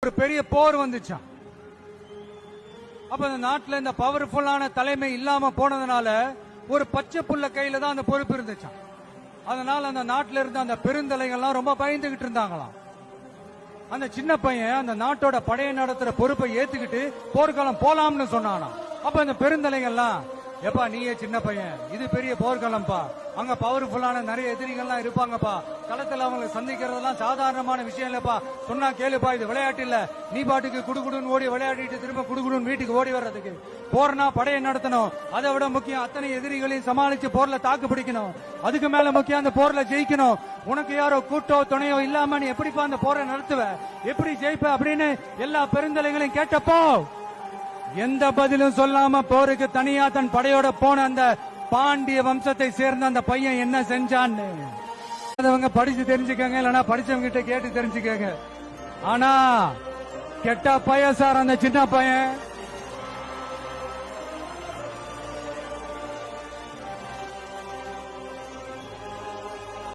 ஒரு பெரிய போர் வந்துச்சான். அப்ப அந்த நாட்டுல இந்த பவர்ஃபுல்லான தலைமை இல்லாம போனதுனால ஒரு பச்சை புள்ள கையில தான் அந்த பொறுப்பு இருந்துச்சான். அதனால அந்த நாட்டில இருந்த அந்த பெருந்தலைகள்லாம் ரொம்ப பயந்துகிட்டு இருந்தாங்களாம். அந்த சின்ன பையன் அந்த நாட்டோட படையை நடத்துற பொறுப்பை ஏத்துக்கிட்டு போர்க்களம் போலாம்னு சொன்னானா. அப்ப அந்த பெருந்தலைகள்லாம், எப்பா நீயே சின்ன பையன், இது பெரிய போர்க்களம்பா, அங்க பவர்ஃபுல்லான நிறைய எதிரிகள்லாம் இருப்பாங்கப்பா, களத்துல அவங்களை சந்திக்கிறதெல்லாம் சாதாரணமான விஷயம் இல்லப்பா, சொன்னா கேளுப்பா, இது விளையாட்டு இல்ல, நீ பாட்டுக்கு குடுகுடுன்னு ஓடி விளையாடிட்டு திரும்ப குடுகுடுன்னு வீட்டுக்கு ஓடி வர்றதுக்கு, போர்னா படையை நடத்தணும், அதை விட முக்கியம் அத்தனை எதிரிகளையும் சமாளிச்சு போர்ல தாக்கு பிடிக்கணும், அதுக்கு மேல முக்கியம் அந்த போர்ல ஜெயிக்கணும், உனக்கு யாரோ கூட்டோ துணையோ இல்லாம நீ எப்படிப்பா அந்த போரை நடத்துவ, எப்படி ஜெயிப்ப அப்படின்னு எல்லா பெருந்தலைகளையும் கேட்டப்போ எந்த பதிலும் சொல்லாம போருக்கு தனியா தன் படையோட போன அந்த பாண்டிய வம்சத்தை சேர்ந்த அந்த பையன் என்ன செஞ்சான்னு அவங்க படிச்சு தெரிஞ்சுக்கங்க, இல்லனா படிச்சவங்க கிட்ட கேட்டு தெரிஞ்சுக்கங்க. ஆனா கெட்ட பையன் சார் அந்த சின்ன பையன்.